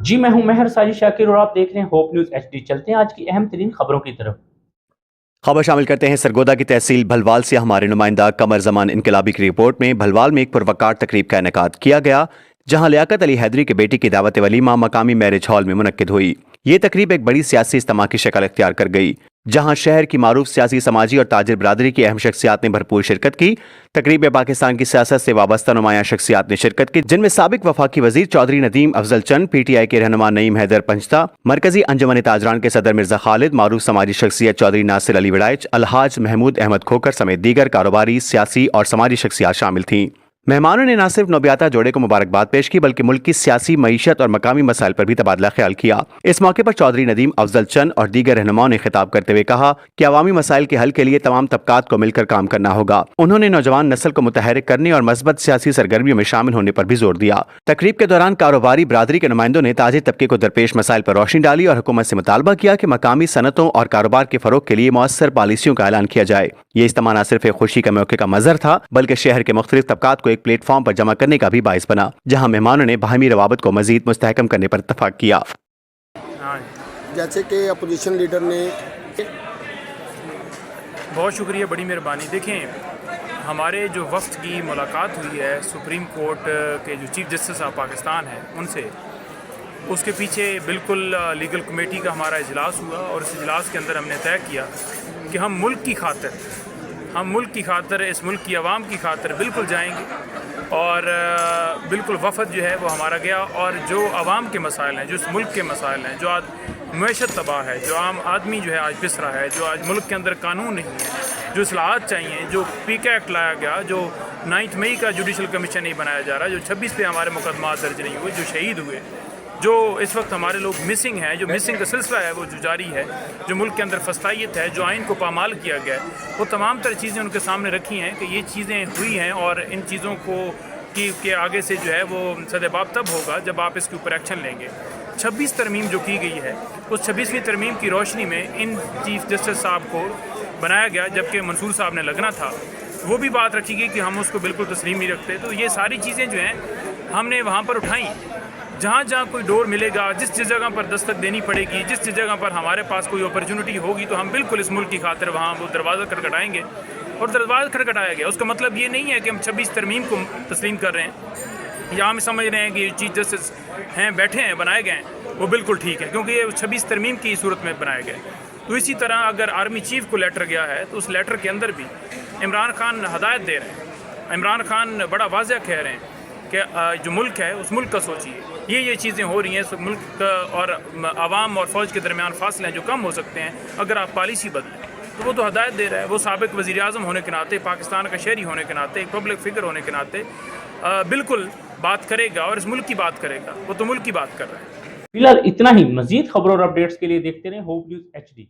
جی میں ہوں مہر ساجد شاکر اور آپ دیکھ رہے ہیں ہوپ نیوز ایچ ڈی۔ چلتے ہیں آج کی اہم ترین خبروں کی طرف۔ خبر شامل کرتے ہیں سرگودا کی تحصیل بھلوال سے ہمارے نمائندہ قمر زمان انقلابی کی رپورٹ میں۔ بھلوال میں ایک پروقار تقریب کا انعقاد کیا گیا جہاں لیاقت علی حیدری کے بیٹی کی دعوت ولیمہ مقامی میرج ہال میں منعقد ہوئی۔ یہ تقریب ایک بڑی سیاسی اجتماع کی شکل اختیار کر گئی جہاں شہر کی معروف سیاسی، سماجی اور تاجر برادری کی اہم شخصیات نے بھرپور شرکت کی۔ تقریب میں پاکستان کی سیاست سے وابستہ نمایاں شخصیات نے شرکت کی جن میں سابق وفاقی وزیر چودھری ندیم افضل چند، پی ٹی آئی کے رہنما نعیم حیدر پنجتا، مرکزی انجمن تاجران کے صدر مرزا خالد، معروف سماجی شخصیت چودھری ناصر علی وڑائچ، الحاج محمود احمد کھوکر سمیت دیگر کاروباری، سیاسی اور سماجی شخصیات شامل تھیں۔ مہمانوں نے نہ صرف نوبیاتا جوڑے کو مبارکباد پیش کی بلکہ ملک کی سیاسی، معیشت اور مقامی مسائل پر بھی تبادلہ خیال کیا۔ اس موقع پر چودھری ندیم افضل چند اور دیگر رہنماؤں نے خطاب کرتے ہوئے کہا کہ عوامی مسائل کے حل کے لیے تمام طبقات کو مل کر کام کرنا ہوگا۔ انہوں نے نوجوان نسل کو متحرک کرنے اور مثبت سیاسی سرگرمیوں میں شامل ہونے پر بھی زور دیا۔ تقریب کے دوران کاروباری برادری کے نمائندوں نے تاجر طبقے کو درپیش مسائل پر روشنی ڈالی اور حکومت سے مطالبہ کیا کہ مقامی صنعتوں اور کاروبار کے فروغ کے لیے مؤثر پالیسیوں کا اعلان کیا جائے۔ یہ اجتماع نہ صرف ایک خوشی کا موقع کا مظہر تھا بلکہ شہر کے مختلف طبقات کو ایک پلیٹ فارم پر جمع کرنے کا بھی باعث بنا جہاں مہمانوں نے باہمی روابط کو مزید مستحکم کرنے پر اتفاق کیا۔ جیسے کہ اپوزیشن لیڈر نے بہت شکریہ، بڑی مہربانی۔ دیکھیں، ہمارے جو وفد کی ملاقات ہوئی ہے سپریم کورٹ کے جو چیف جسٹس آف پاکستان ہیں ان سے، اس کے پیچھے بالکل لیگل کمیٹی کا ہمارا اجلاس ہوا اور اس اجلاس کے اندر ہم نے طے کیا کہ ہم ملک کی خاطر اس ملک کی عوام کی خاطر بالکل جائیں گے اور بالکل وفد جو ہے وہ ہمارا گیا، اور جو عوام کے مسائل ہیں، جو اس ملک کے مسائل ہیں، جو آج معیشت تباہ ہے، جو عام آدمی جو ہے آج پس رہا ہے، جو آج ملک کے اندر قانون نہیں ہے، جو اصلاحات چاہیے، جو پی کے ایکٹ لایا گیا، جو 9 مئی کا جوڈیشل کمیشن نہیں بنایا جا رہا، جو 26 پہ ہمارے مقدمات درج نہیں ہوئے، جو شہید ہوئے، جو اس وقت ہمارے لوگ مسنگ ہیں، جو مسنگ کا سلسلہ ہے وہ جو جاری ہے، جو ملک کے اندر فسطائیت ہے، جو آئین کو پامال کیا گیا ہے، وہ تمام تر چیزیں ان کے سامنے رکھی ہیں کہ یہ چیزیں ہوئی ہیں اور ان چیزوں کو کہ آگے سے جو ہے وہ سدباب تب ہوگا جب آپ اس کے اوپر ایکشن لیں گے۔ 26 ترمیم جو کی گئی ہے اس 26ویں ترمیم کی روشنی میں ان چیف جسٹس صاحب کو بنایا گیا جبکہ منصور صاحب نے لگنا تھا، وہ بھی بات رکھی گئی کہ ہم اس کو بالکل تسلیم نہیں رکھتے۔ تو یہ ساری چیزیں جو ہیں ہم نے وہاں پر اٹھائیں، جہاں جہاں کوئی ڈور ملے گا، جس جگہ پر دستک دینی پڑے گی، جس جگہ پر ہمارے پاس کوئی اپرچونٹی ہوگی تو ہم بالکل اس ملک کی خاطر وہاں وہ دروازہ کھٹکھٹائیں گے۔ اور دروازہ کھٹکھٹایا گیا، اس کا مطلب یہ نہیں ہے کہ ہم 26 ترمیم کو تسلیم کر رہے ہیں یا ہم سمجھ رہے ہیں کہ چیف جسٹس ہیں بیٹھے ہیں بنائے گئے ہیں وہ بالکل ٹھیک ہے، کیونکہ یہ 26 ترمیم کی صورت میں بنائے گئے۔ تو اسی طرح اگر آرمی چیف کو لیٹر گیا ہے تو اس لیٹر کے اندر بھی عمران خان ہدایت دے رہے ہیں، عمران خان بڑا واضح کہہ رہے ہیں کہ جو ملک ہے اس ملک کا سوچیے، یہ چیزیں ہو رہی ہیں، اس ملک اور عوام اور فوج کے درمیان فاصلے ہیں جو کم ہو سکتے ہیں اگر آپ پالیسی بدلیں۔ تو وہ تو ہدایت دے رہا ہے، وہ سابق وزیر اعظم ہونے کے ناطے، پاکستان کا شہری ہونے کے ناطے، ایک پبلک فگر ہونے کے ناطے بالکل بات کرے گا اور اس ملک کی بات کرے گا، وہ تو ملک کی بات کر رہا ہے۔ فی الحال اتنا ہی، مزید خبروں اور اپڈیٹس کے لیے دیکھتے رہیں ہوپ نیوز ایچ ڈی۔